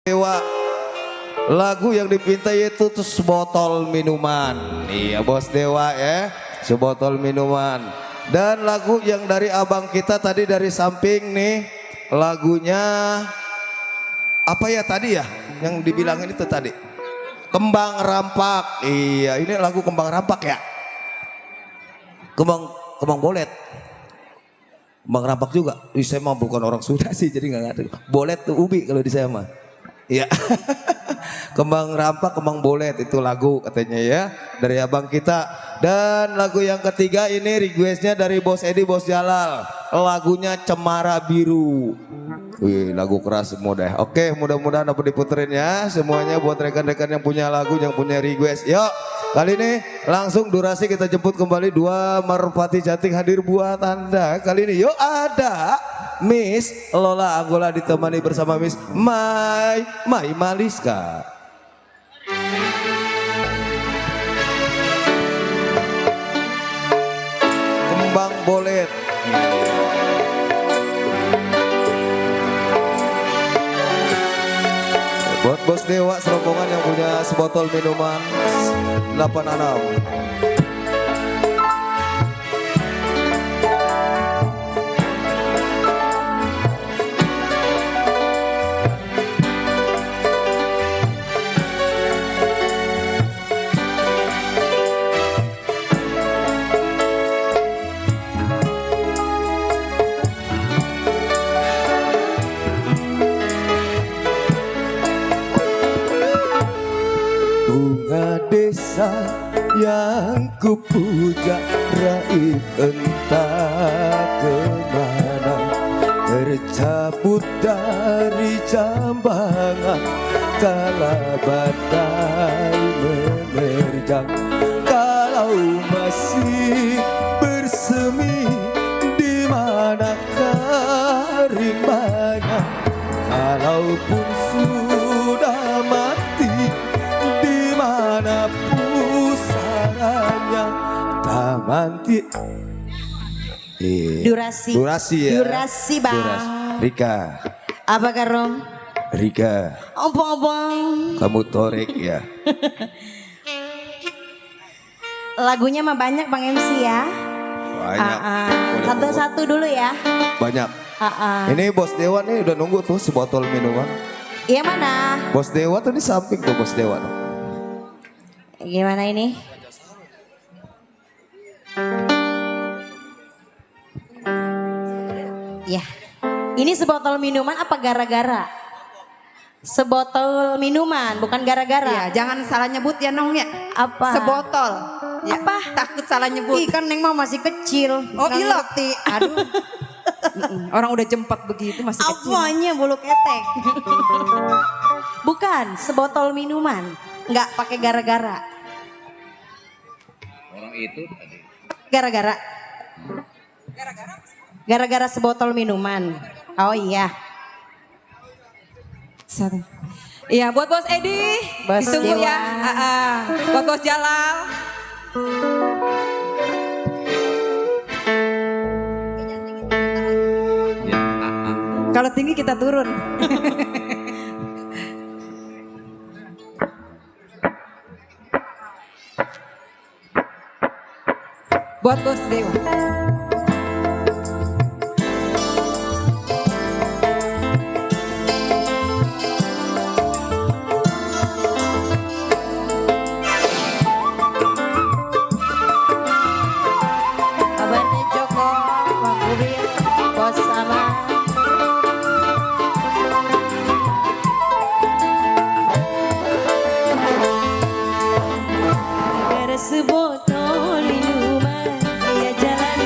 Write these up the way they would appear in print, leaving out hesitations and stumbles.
Dewa, lagu yang dipinta itu tuh sebotol minuman. Iya Bos Dewa ya, sebotol minuman. Dan lagu yang dari abang kita tadi dari samping nih, lagunya apa ya tadi ya, yang dibilangin itu tadi, Kembang Rampak. Iya, ini lagu Kembang Rampak ya, Kembang Bolet. Kembang Rampak juga. Ih, saya mah bukan orang Sunda sih, jadi nggak ngerti. Bolet tuh ubi kalau di saya mah. Iya. Kembang Rampak, Kembang Bolet itu lagu katanya ya dari abang kita. Dan lagu yang ketiga ini requestnya dari Bos Edi, Bos Jalal. Lagunya Cemara Biru. Wih, lagu keras semua deh. Oke, mudah-mudahan dapat diputerin ya semuanya buat rekan-rekan yang punya lagu, yang punya request. Yuk, kali ini langsung durasi kita jemput kembali dua merpati cantik hadir buat Anda. Kali ini yuk ada Miss Lola Anggola ditemani bersama Miss Mai Maliska. Kembang Bolet. Buat Bos Dewa serombongan yang punya sebotol minuman 86. Bunga desa yang kupuja raih entah kemana, tercabut dari jambangan kala badai menerjang. Kalau masih bersemi di manakah rimanya, kalaupun sudah mati mana pusaranya taman durasi ya, durasi bang durasi. Rika apa karom Rika obong kamu torek ya. lagunya mah banyak Bang MC ya, Banyak. Satu-satu dulu ya. Banyak. Ini Bos Dewa nih udah nunggu tuh sebotol minuman. Iya mana Bos Dewa tuh di samping tuh Bos Dewa tuh. Gimana ini? Ya, ini sebotol minuman apa gara-gara? Sebotol minuman, bukan gara-gara. Ya, jangan salah nyebut ya Nong ya. Apa? Sebotol. Ya, Apa? Takut salah nyebut. Ih, kan Neng mah masih kecil. Oh nggak iya. ngerti. Aduh. Orang udah jempak begitu masih kecil. Apanya bulu ketek? Bukan, sebotol minuman. Nggak pakai gara-gara. Orang itu tadi. Gara-gara. Gara-gara sebotol minuman. Oh iya. Satu. Iya, buat Bos Edi, Bos ditunggu Dewa. ya. Buat Bos Jalal. Kalau tinggi kita turun. Buat Bos Dewa. Abang Joko, Bang Kubir, Bos Abang. Ada sebotol minuman, ia jalan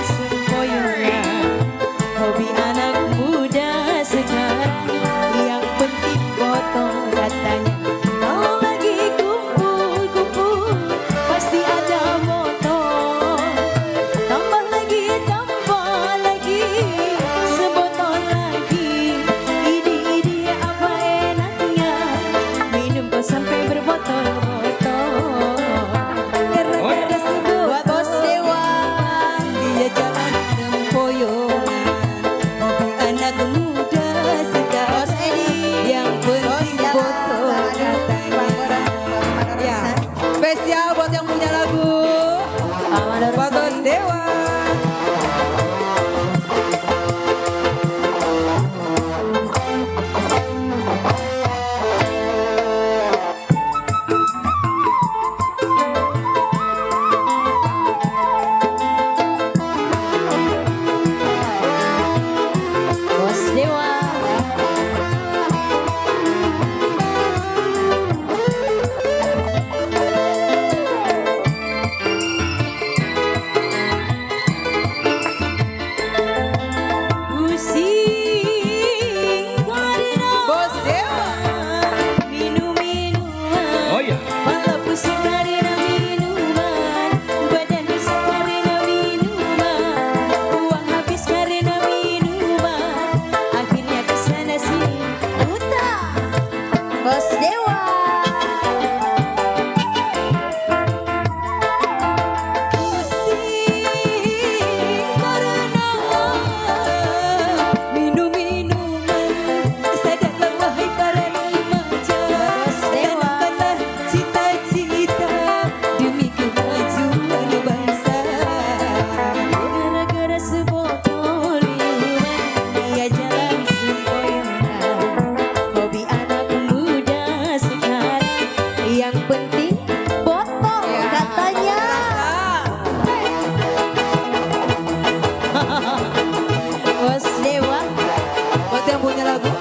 Bos Dewa. Gara-gara sebotol minuman, ia jalan sempoyongan. Hobi anak muda sekarang, yang penting botol katanya. Bos Dewa, Buat yang punya lagu.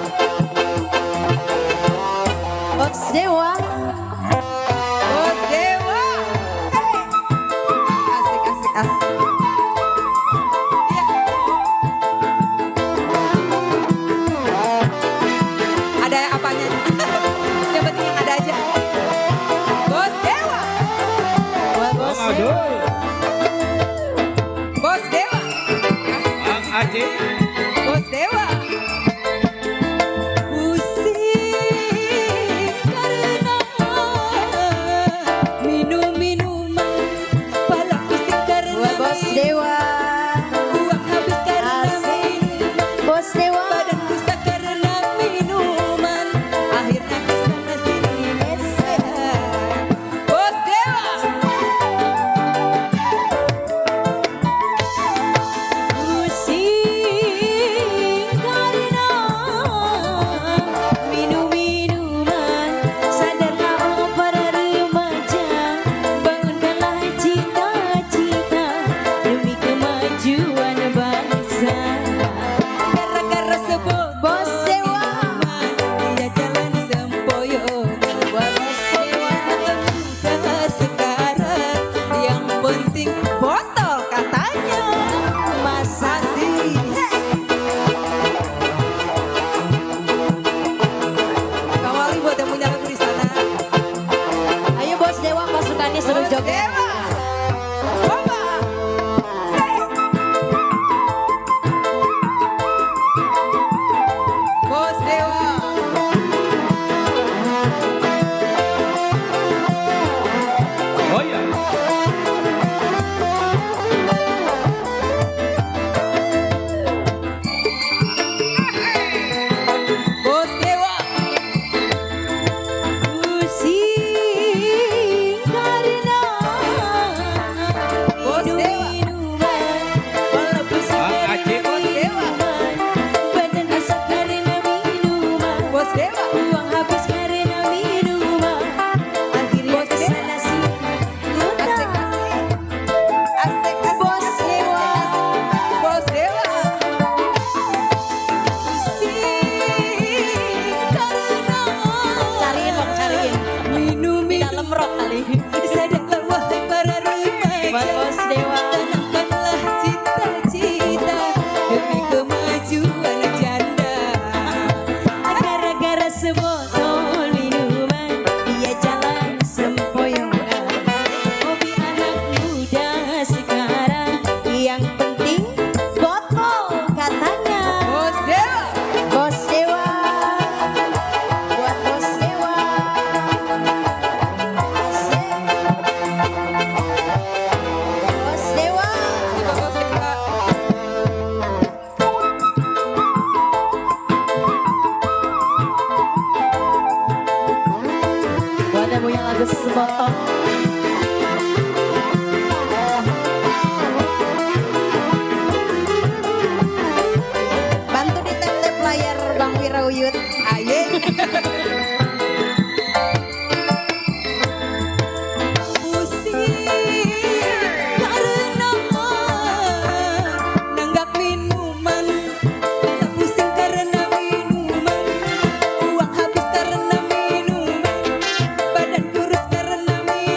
Bos Dewa. Bos Dewa. Asik, asik, asik. Iya. Ada apanya? Yang penting yang ada aja. Bos Dewa. Bos Dewa. Bos Dewa. Bang Aceh. Bos Dewa. Pusing karena minum-minuman. Pala pusing karena Bos Dewa. uang habis karena Asik. minuman. Bos Dewa. Badan rusak karena minuman. Akhirnya kesana sini ngeser. Bos Dewa. Pusing karena minum-minuman. Sadarlah oh para remaja, bangunkanlah cita-cita demi kemajuan bangsa. Gara-gara sebotol Bos Dewa. minuman, dia jalan sempoyongan. Bos Dewa. Muda sekarang, yang penting botol katanya. Masa Masih. Kawali buat yang punya lagu di sana. Ayo Bos Dewa, pasukannya suruh Bos joget. Dewa. Coba. Bos Dewa. Oh iya. Bos Dewa. Pusing karena Bos Dewa. minum-minuman. Pala pusing Bang karena Aceh. Bos Dewa. minuman. Badan rusak karena minuman. Bos Dewa. Uang habis karena minuman. Akhirnya Bos Dewa. kesana sini Asik, utang. asik, asik, Bos asik, Dewa. asik. Bos Dewa. Cariin Bang, cariin. Minum Di dalam rok kali. sadarlah wahai para remaja. Bos Dewa. Tanamkanlah cita-cita demi kemajuan janda. Gara-gara sebotol minuman, ia jalan sempoyongan. Hobi anak muda sekarang, yang penting botol katanya. Bos Dewa. Bos Dewa, buat Bos Dewa. Asik. Bos Dewa. Bos Dewa. Buat yang punya lagu sebotol. Bantu di tap-tap layar Bang Wirauyut. Aye. Pusing karena nanggap minuman. Pusing karena minuman. Uang habis karena minuman. Badan kurus karena minuman.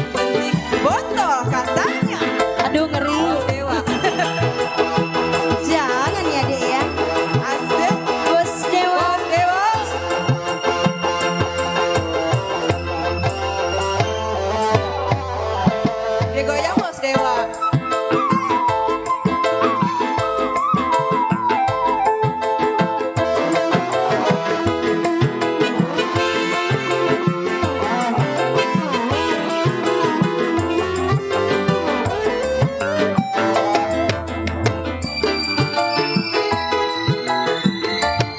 penting botol katanya. Aduh ngeri. Bos Dewa. Jangan ya dek ya. Asik. Bos Dewa. Bos Dewa. Digoyang Bos Dewa.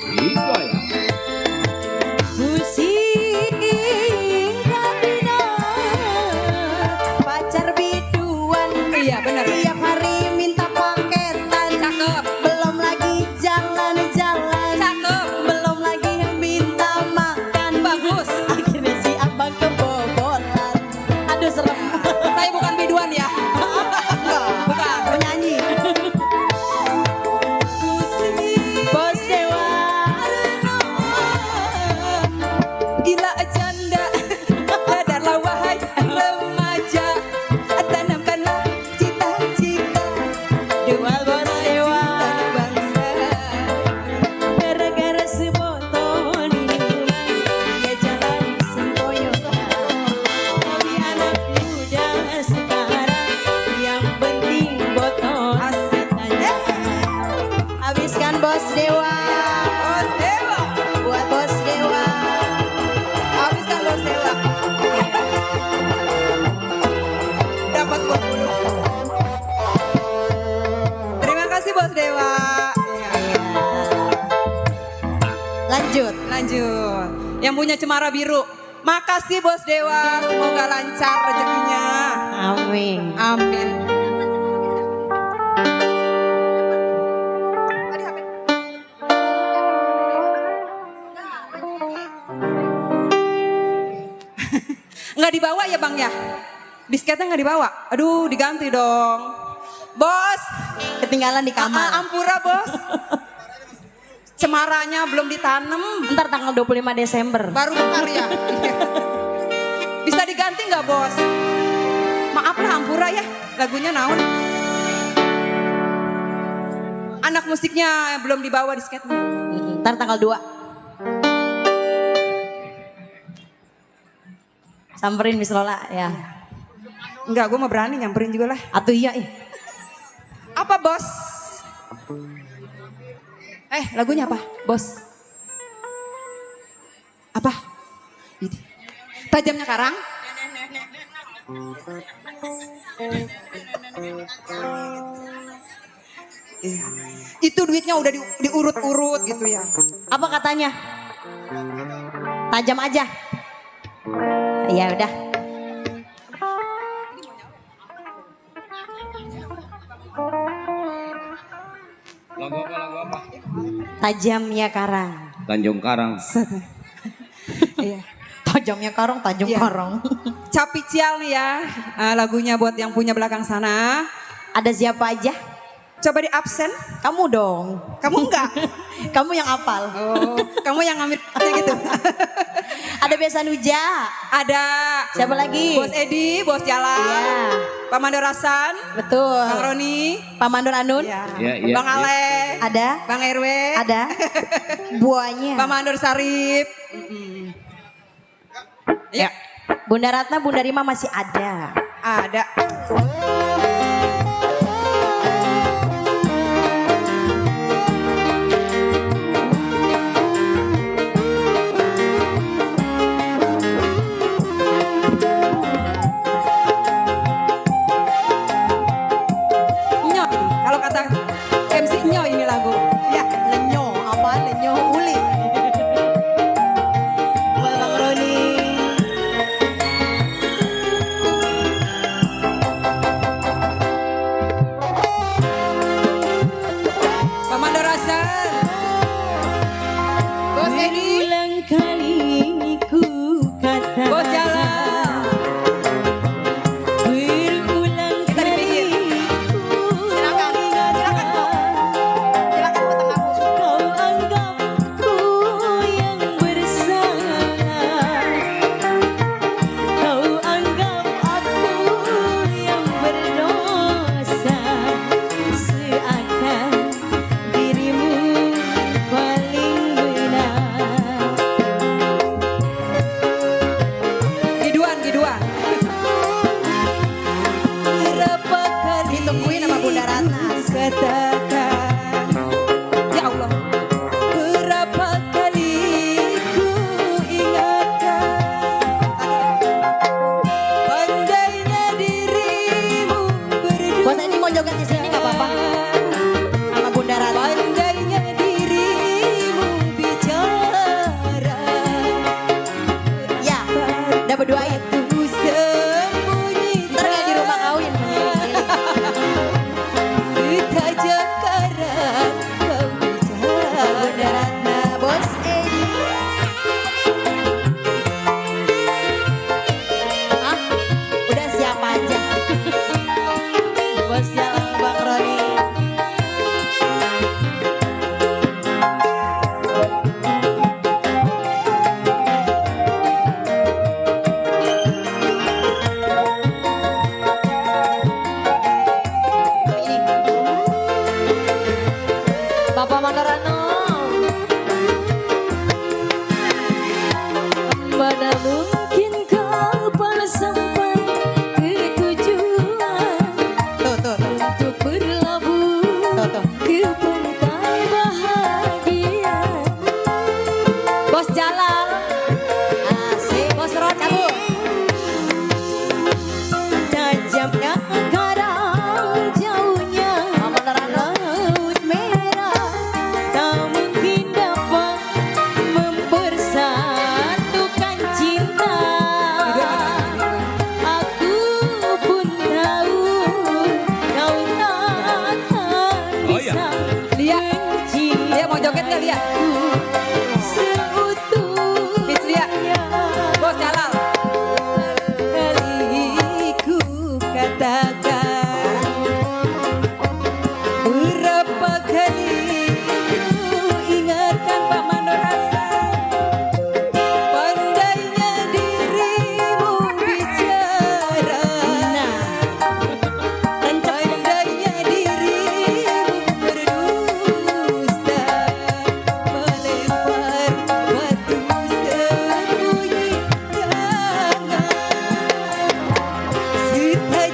Hikayat. Pusing kabina pacar biduan. Iya benar. Tiap hari minta paketan. Cakep. Belum lagi jalan-jalan. Cakep. Belum lagi minta makan. Bagus. Akhirnya si abang kebobolan. Aduh serem. Saya bukan biduan ya. Bukan. Penyanyi. Bos Dewa. Gila janda, sadarlah wahai remaja, tanamkanlah cita-cita Dua Bos Dewa. bangsa. Gara-gara sebotol minuman dia jalan sempoyongan. Tapi anak muda sekarang yang penting botol katanya. Habiskan Bos Dewa. Bos Dewa, Buat Bos Dewa. habiskan Bos Dewa. Dapat 20. Terima kasih Bos Dewa. Ya. Lanjut. Lanjut, yang punya cemara biru. Makasih Bos Dewa, semoga lancar rezekinya. Amin. Amin. Tadi apa? Nggak dibawa ya Bang ya? Disketnya nggak dibawa? Aduh diganti dong. Bos, Ketinggalan di kamar. ampura bos. Cemaranya belum ditanam, Ntar tanggal 25 Desember. baru bentar ya. Iya. Bisa diganti nggak bos? Maaf lah ampura ya, lagunya naon. Anak musiknya belum dibawa disketnya. Ntar tanggal 2. Samperin Miss Lola ya. Enggak, gue mau berani nyamperin juga lah. Atuh iya ih. Apa bos? Lagunya apa? Bos. Apa? Ini. Tajamnya karang. Iya. Itu duitnya udah diurut-urut gitu ya. Apa katanya? Tajam aja. Ya udah. Lagu apa, lagu apa? Tajamnya karang. Tanjung Karang. Iya. Tajamnya karang, tajam Iya. karang. Capi Cial nih ya. Lagunya buat yang punya belakang sana. Ada siapa aja? Coba di absen. Kamu dong. Kamu enggak? Kamu yang apal. Oh, kamu yang ngambil gitu. Ada Besa Nuja. Ada Siapa lagi? Bos Edi, Bos Jalan, Iya. Pak Mandor Hasan, Betul. Bang Roni, Pak Mandor Anun. ya. Iya, Bang iya. Ale, Ada. Bang RW, Ada. Buahnya. Pak Mandor Sarip. Ya, Bunda Ratna, Bunda Rima masih ada. ada. Nyo, kalau kata MC Nyo ini lagu. Ya, Lenyo, apa lenyo uli. Buat Bang Roni.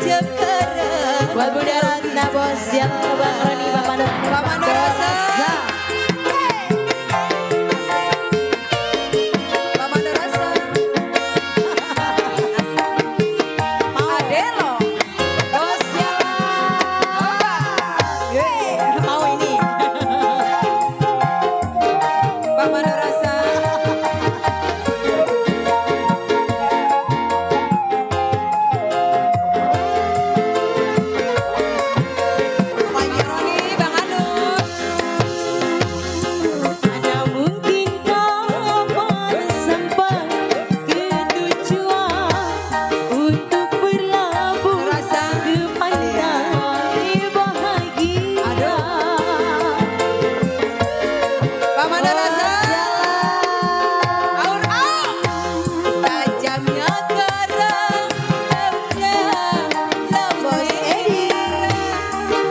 tajam karang. Buat Bunda Ratna bos, yang Bang Roni, Bang Mandor. Bang Mandor rasa. Bang Mandor rasa. Adelo. Bos yang mau ini. Bang Mandor rasa. Bang Roni, Bang Anur. Mana mungkin kapan sampai ke tujuan untuk berlabuh Rasa. ke pantai bahagia. Bang Mandor rasa. Aur tajamnya karang Bos Edi.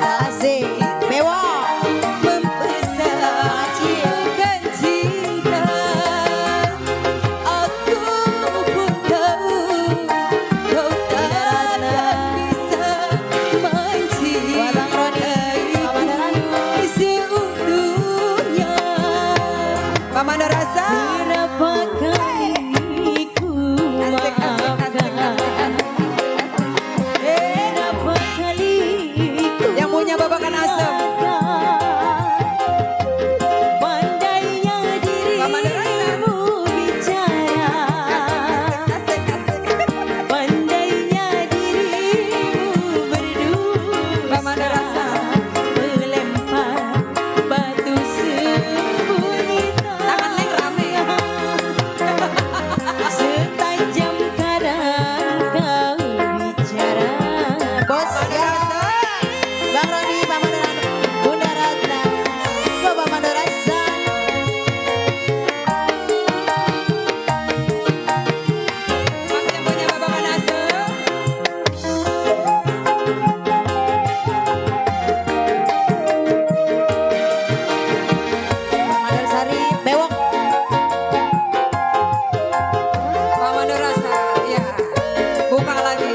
Asik, mewah. mempersatukan cinta. Aku pun tahu kau takkan bisa Buat Bang Roni, Bang Mandor Anu. seutuhnya. Bang Mandor rasa. Berapa kali ku Asik, asik, asik, maafkan. asik. Berapa kali ku Yang punya babakan asem. pandainya Bang Mandor rasa. dirimu bicara. Asik, asik. Pandainya dirimu berdua. Bang Mandor rasa. Melempar batu sembunyi Tangan Neng rame ya. setajam karang kau bicara. Bos ya. Bang Roni, Bang Mandor Anu, Bunda Ratna, Bang Mandor rasa. Mas yang punya babakan asem. Bang Mandor Sari, bewok. Bang Mandor rasa. Ya. Buka lagi.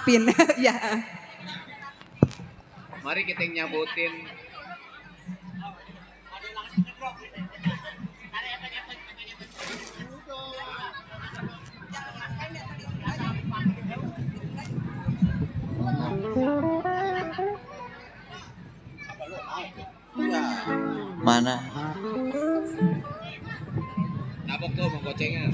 maafin. Ya. Mari kita nyabutin. Mana? Nabok tuh mau gocengnya.